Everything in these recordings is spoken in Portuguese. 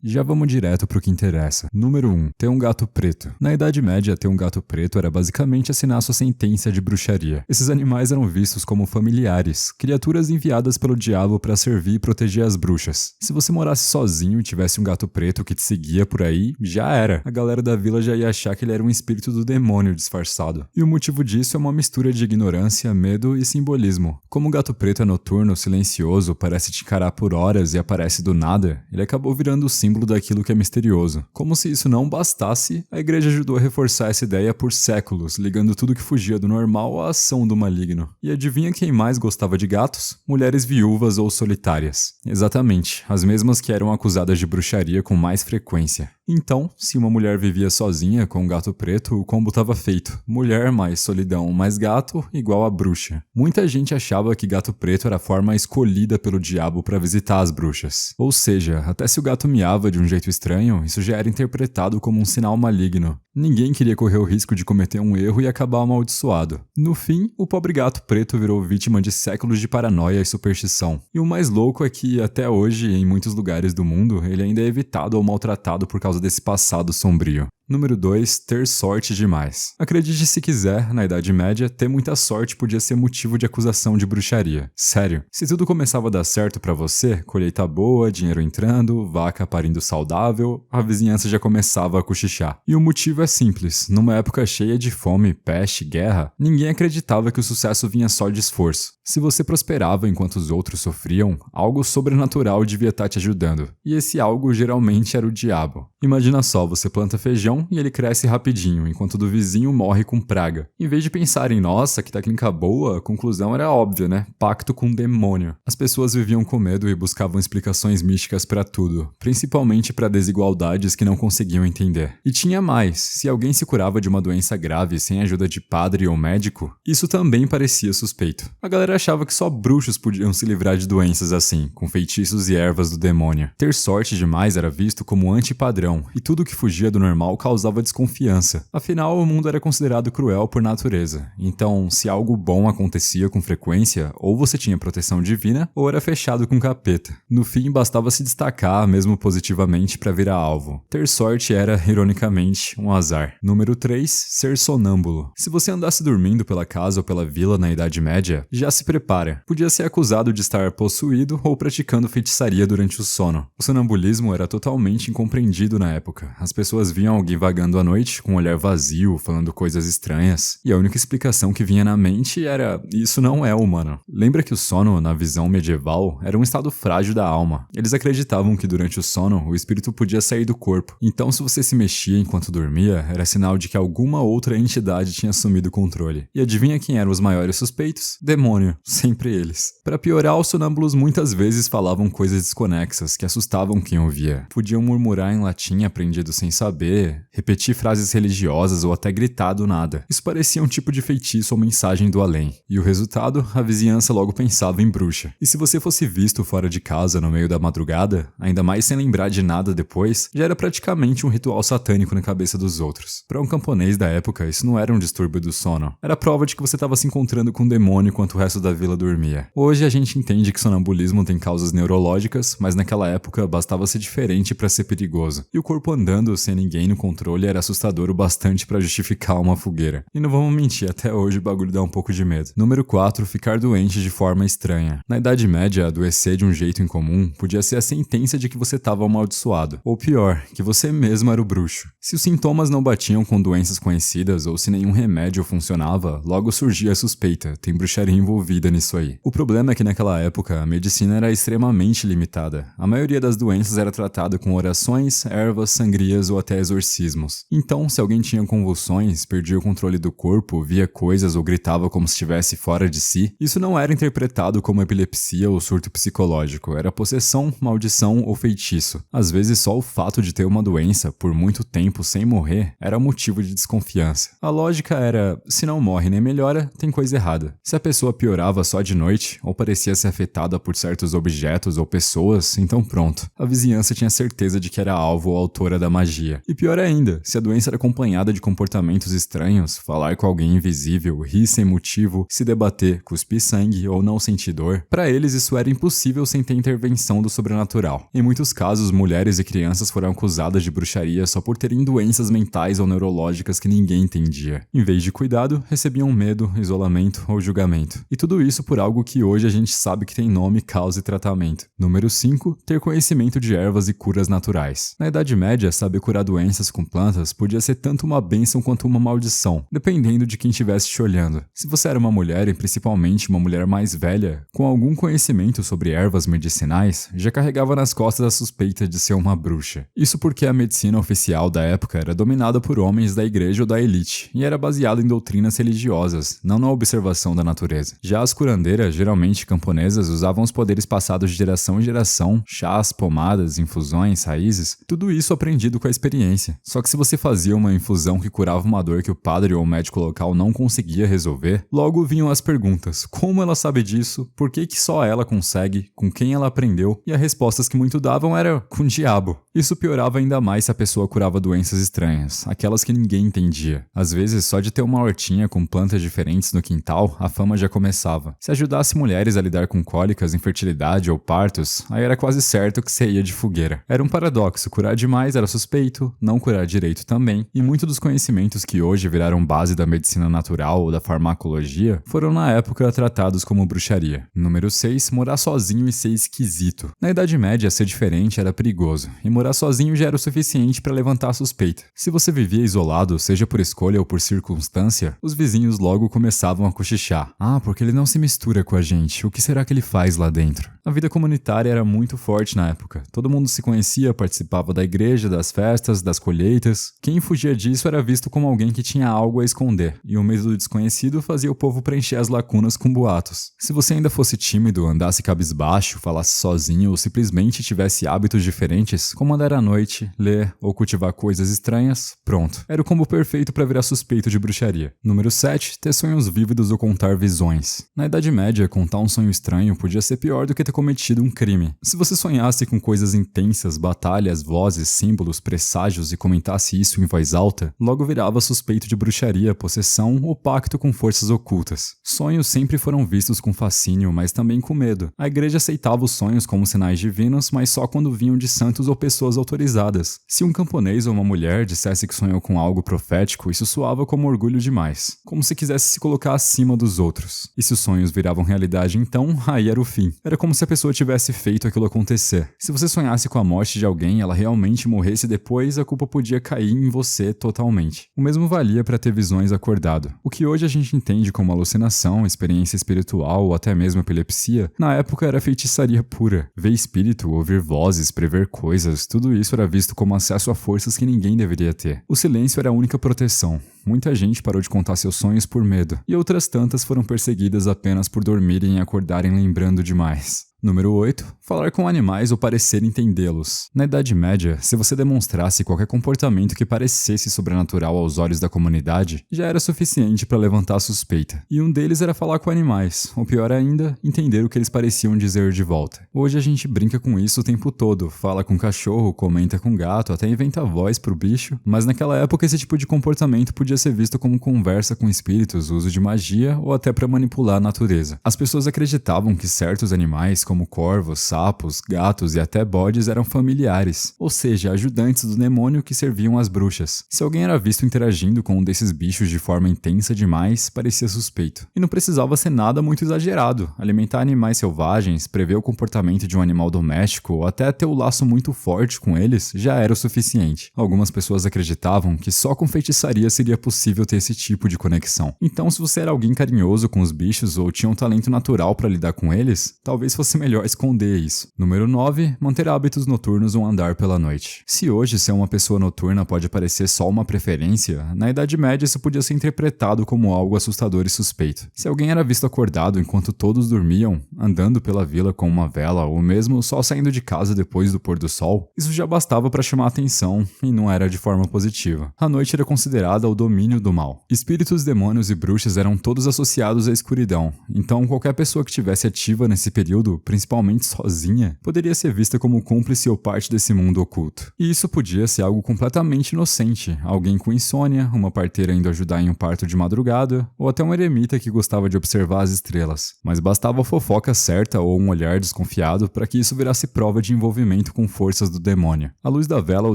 Já vamos direto pro que interessa. Número 1. Ter um gato preto. Na Idade Média, ter um gato preto era basicamente assinar sua sentença de bruxaria. Esses animais eram vistos como familiares, criaturas enviadas pelo diabo para servir e proteger as bruxas. Se você morasse sozinho e tivesse um gato preto que te seguia por aí, já era. A galera da vila já ia achar que ele era um espírito do demônio disfarçado. E o motivo disso é uma mistura de ignorância, medo e simbolismo. Como o gato preto é noturno, silencioso, parece te encarar por horas e aparece do nada, ele acabou virando o símbolo daquilo que é misterioso. Como se isso não bastasse, a igreja ajudou a reforçar essa ideia por séculos, ligando tudo que fugia do normal à ação do maligno. E adivinha quem mais gostava de gatos? Mulheres viúvas ou solitárias. Exatamente, as mesmas que eram acusadas de bruxaria com mais frequência. Então, se uma mulher vivia sozinha com um gato preto, o combo estava feito. Mulher mais solidão mais gato igual a bruxa. Muita gente achava que gato preto era a forma escolhida pelo diabo para visitar as bruxas. Ou seja, até se o gato miava de um jeito estranho, isso já era interpretado como um sinal maligno. Ninguém queria correr o risco de cometer um erro e acabar amaldiçoado. No fim, o pobre gato preto virou vítima de séculos de paranoia e superstição. E o mais louco é que, até hoje, em muitos lugares do mundo, ele ainda é evitado ou maltratado por causa desse passado sombrio. Número 2. Ter sorte demais. Acredite se quiser, na Idade Média, ter muita sorte podia ser motivo de acusação de bruxaria. Sério, se tudo começava a dar certo pra você, colheita boa, dinheiro entrando, vaca parindo saudável, a vizinhança já começava a cochichar. E o motivo é simples, numa época cheia de fome, peste, guerra, ninguém acreditava que o sucesso vinha só de esforço. Se você prosperava enquanto os outros sofriam, algo sobrenatural devia estar te ajudando. E esse algo geralmente era o diabo. Imagina só, você planta feijão e ele cresce rapidinho, enquanto o do vizinho morre com praga. Em vez de pensar em, nossa, que técnica boa, a conclusão era óbvia, né? Pacto com o demônio. As pessoas viviam com medo e buscavam explicações místicas pra tudo, principalmente pra desigualdades que não conseguiam entender. E tinha mais, se alguém se curava de uma doença grave sem a ajuda de padre ou médico, isso também parecia suspeito. A galera achava que só bruxos podiam se livrar de doenças assim, com feitiços e ervas do demônio. Ter sorte demais era visto como antipadrão, e tudo que fugia do normal causava desconfiança. Afinal, o mundo era considerado cruel por natureza. Então, se algo bom acontecia com frequência, ou você tinha proteção divina, ou era fechado com capeta. No fim, bastava se destacar, mesmo positivamente, para virar alvo. Ter sorte era, ironicamente, um azar. Número 3. Ser sonâmbulo. Se você andasse dormindo pela casa ou pela vila na Idade Média, já se prepara. Podia ser acusado de estar possuído ou praticando feitiçaria durante o sono. O sonambulismo era totalmente incompreendido na época. As pessoas viam alguém vagando à noite com um olhar vazio, falando coisas estranhas, e a única explicação que vinha na mente era: isso não é humano. Lembra que o sono, na visão medieval, era um estado frágil da alma. Eles acreditavam que durante o sono o espírito podia sair do corpo. Então, se você se mexia enquanto dormia, era sinal de que alguma outra entidade tinha assumido o controle. E adivinha quem eram os maiores suspeitos? Demônio, sempre eles. Para piorar, os sonâmbulos muitas vezes falavam coisas desconexas que assustavam quem ouvia. Podiam murmurar em latim aprendido sem saber, repetir frases religiosas ou até gritar do nada. Isso parecia um tipo de feitiço ou mensagem do além. E o resultado? A vizinhança logo pensava em bruxa. E se você fosse visto fora de casa no meio da madrugada, ainda mais sem lembrar de nada depois, já era praticamente um ritual satânico na cabeça dos outros. Para um camponês da época, isso não era um distúrbio do sono. Era prova de que você estava se encontrando com um demônio enquanto o resto da vila dormia. Hoje a gente entende que sonambulismo tem causas neurológicas, mas naquela época bastava ser diferente para ser perigoso. E o corpo andando sem ninguém no controle era assustador o bastante para justificar uma fogueira. E não vamos mentir, até hoje o bagulho dá um pouco de medo. Número 4. Ficar doente de forma estranha. Na Idade Média, adoecer de um jeito incomum podia ser a sentença de que você estava amaldiçoado. Ou pior, que você mesmo era o bruxo. Se os sintomas não batiam com doenças conhecidas ou se nenhum remédio funcionava, logo surgia a suspeita, tem bruxaria envolvida nisso aí. O problema é que naquela época a medicina era extremamente limitada. A maioria das doenças era tratada com orações, ervas, sangrias ou até exorcismos. Então, se alguém tinha convulsões, perdia o controle do corpo, via coisas ou gritava como se estivesse fora de si, isso não era interpretado como epilepsia ou surto psicológico, era possessão, maldição ou feitiço. Às vezes só o fato de ter uma doença por muito tempo sem morrer era motivo de desconfiança. A lógica era, se não morre nem melhora, tem coisa errada. Se a pessoa piorar morava só de noite, ou parecia ser afetada por certos objetos ou pessoas, então pronto. A vizinhança tinha certeza de que era alvo ou autora da magia. E pior ainda, se a doença era acompanhada de comportamentos estranhos, falar com alguém invisível, rir sem motivo, se debater, cuspir sangue ou não sentir dor, pra eles isso era impossível sem ter intervenção do sobrenatural. Em muitos casos, mulheres e crianças foram acusadas de bruxaria só por terem doenças mentais ou neurológicas que ninguém entendia. Em vez de cuidado, recebiam medo, isolamento ou julgamento. E tudo isso por algo que hoje a gente sabe que tem nome, causa e tratamento. Número 5. Ter conhecimento de ervas e curas naturais. Na Idade Média, saber curar doenças com plantas podia ser tanto uma bênção quanto uma maldição, dependendo de quem estivesse te olhando. Se você era uma mulher, e principalmente uma mulher mais velha, com algum conhecimento sobre ervas medicinais, já carregava nas costas a suspeita de ser uma bruxa. Isso porque a medicina oficial da época era dominada por homens da igreja ou da elite, e era baseada em doutrinas religiosas, não na observação da natureza. Já as curandeiras, geralmente camponesas, usavam os poderes passados de geração em geração, chás, pomadas, infusões, raízes, tudo isso aprendido com a experiência. Só que se você fazia uma infusão que curava uma dor que o padre ou o médico local não conseguia resolver, logo vinham as perguntas: como ela sabe disso? Por que só ela consegue? Com quem ela aprendeu? E as respostas que muito davam era com o diabo. Isso piorava ainda mais se a pessoa curava doenças estranhas, aquelas que ninguém entendia. Às vezes, só de ter uma hortinha com plantas diferentes no quintal, a fama já começava. Se ajudasse mulheres a lidar com cólicas, infertilidade ou partos, aí era quase certo que você ia de fogueira. Era um paradoxo, curar demais era suspeito, não curar direito também, e muitos dos conhecimentos que hoje viraram base da medicina natural ou da farmacologia foram na época tratados como bruxaria. Número 6. Morar sozinho e ser esquisito. Na Idade Média, ser diferente era perigoso, e morar sozinho já era o suficiente para levantar a suspeita. Se você vivia isolado, seja por escolha ou por circunstância, os vizinhos logo começavam a cochichar. Ah, porque ele não se mistura com a gente, o que será que ele faz lá dentro? A vida comunitária era muito forte na época. Todo mundo se conhecia, participava da igreja, das festas, das colheitas. Quem fugia disso era visto como alguém que tinha algo a esconder, e o medo do desconhecido fazia o povo preencher as lacunas com boatos. Se você ainda fosse tímido, andasse cabisbaixo, falasse sozinho ou simplesmente tivesse hábitos diferentes, como andar à noite, ler ou cultivar coisas estranhas, pronto. Era o combo perfeito para virar suspeito de bruxaria. Número 7. Ter sonhos vívidos ou contar visões. Na Idade Média, contar um sonho estranho podia ser pior do que ter cometido um crime. Se você sonhasse com coisas intensas, batalhas, vozes, símbolos, presságios e comentasse isso em voz alta, logo virava suspeito de bruxaria, possessão ou pacto com forças ocultas. Sonhos sempre foram vistos com fascínio, mas também com medo. A igreja aceitava os sonhos como sinais divinos, mas só quando vinham de santos ou pessoas autorizadas. Se um camponês ou uma mulher dissesse que sonhou com algo profético, isso soava como orgulho demais, como se quisesse se colocar acima dos outros. E se os sonhos viravam realidade então, aí era o fim. Era como se a pessoa tivesse feito aquilo acontecer. Se você sonhasse com a morte de alguém e ela realmente morresse depois, a culpa podia cair em você totalmente. O mesmo valia para ter visões acordado. O que hoje a gente entende como alucinação, experiência espiritual ou até mesmo epilepsia, na época era feitiçaria pura. Ver espírito, ouvir vozes, prever coisas, tudo isso era visto como acesso a forças que ninguém deveria ter. O silêncio era a única proteção. Muita gente parou de contar seus sonhos por medo, e outras tantas foram perseguidas apenas por dormirem e acordarem lembrando demais. Número 8. Falar com animais ou parecer entendê-los. Na Idade Média, se você demonstrasse qualquer comportamento que parecesse sobrenatural aos olhos da comunidade, já era suficiente para levantar a suspeita. E um deles era falar com animais, ou pior ainda, entender o que eles pareciam dizer de volta. Hoje a gente brinca com isso o tempo todo, fala com cachorro, comenta com gato, até inventa voz pro bicho, mas naquela época esse tipo de comportamento podia ser visto como conversa com espíritos, uso de magia ou até para manipular a natureza. As pessoas acreditavam que certos animais, como corvos, sapos, gatos e até bodes eram familiares, ou seja, ajudantes do demônio que serviam às bruxas. Se alguém era visto interagindo com um desses bichos de forma intensa demais, parecia suspeito. E não precisava ser nada muito exagerado. Alimentar animais selvagens, prever o comportamento de um animal doméstico ou até ter o laço muito forte com eles já era o suficiente. Algumas pessoas acreditavam que só com feitiçaria seria possível ter esse tipo de conexão. Então, se você era alguém carinhoso com os bichos ou tinha um talento natural para lidar com eles, talvez fosse melhor esconder isso. Número 9. Manter hábitos noturnos ou andar pela noite. Se hoje ser uma pessoa noturna pode parecer só uma preferência, na Idade Média isso podia ser interpretado como algo assustador e suspeito. Se alguém era visto acordado enquanto todos dormiam, andando pela vila com uma vela ou mesmo só saindo de casa depois do pôr do sol, isso já bastava para chamar atenção e não era de forma positiva. A noite era considerada o domínio do mal. Espíritos, demônios e bruxas eram todos associados à escuridão, então qualquer pessoa que estivesse ativa nesse período, principalmente sozinha, poderia ser vista como cúmplice ou parte desse mundo oculto. E isso podia ser algo completamente inocente, alguém com insônia, uma parteira indo ajudar em um parto de madrugada, ou até um eremita que gostava de observar as estrelas. Mas bastava a fofoca certa ou um olhar desconfiado para que isso virasse prova de envolvimento com forças do demônio. A luz da vela ou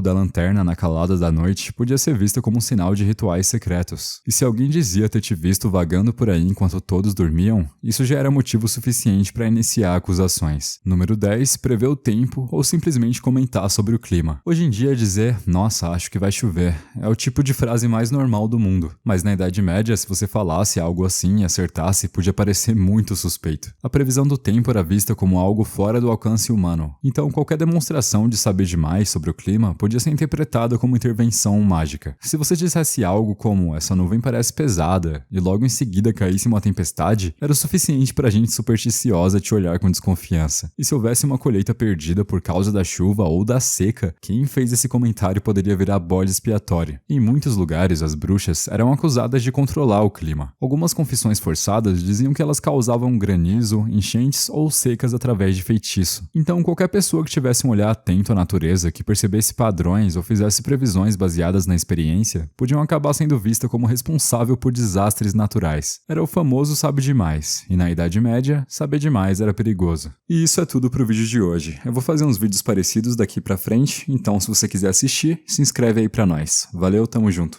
da lanterna na calada da noite podia ser vista como um sinal de rituais secretos. E se alguém dizia ter te visto vagando por aí enquanto todos dormiam, isso já era motivo suficiente para iniciar acusações. Número 10. Prever o tempo ou simplesmente comentar sobre o clima. Hoje em dia dizer, nossa, acho que vai chover, é o tipo de frase mais normal do mundo. Mas na Idade Média, se você falasse algo assim e acertasse, podia parecer muito suspeito. A previsão do tempo era vista como algo fora do alcance humano. Então qualquer demonstração de saber demais sobre o clima podia ser interpretada como intervenção mágica. Se você dissesse algo como, essa nuvem parece pesada, e logo em seguida caísse uma tempestade, era o suficiente pra gente supersticiosa te olhar com desconfiança. E se houvesse uma colheita perdida por causa da chuva ou da seca, quem fez esse comentário poderia virar bode expiatório. Em muitos lugares, as bruxas eram acusadas de controlar o clima. Algumas confissões forçadas diziam que elas causavam granizo, enchentes ou secas através de feitiço. Então, qualquer pessoa que tivesse um olhar atento à natureza, que percebesse padrões ou fizesse previsões baseadas na experiência, podiam acabar sendo vista como responsável por desastres naturais. Era o famoso sabe demais, e na Idade Média, saber demais era perigoso. E isso é tudo pro vídeo de hoje. Eu vou fazer uns vídeos parecidos daqui pra frente, então se você quiser assistir, se inscreve aí pra nós. Valeu, tamo junto.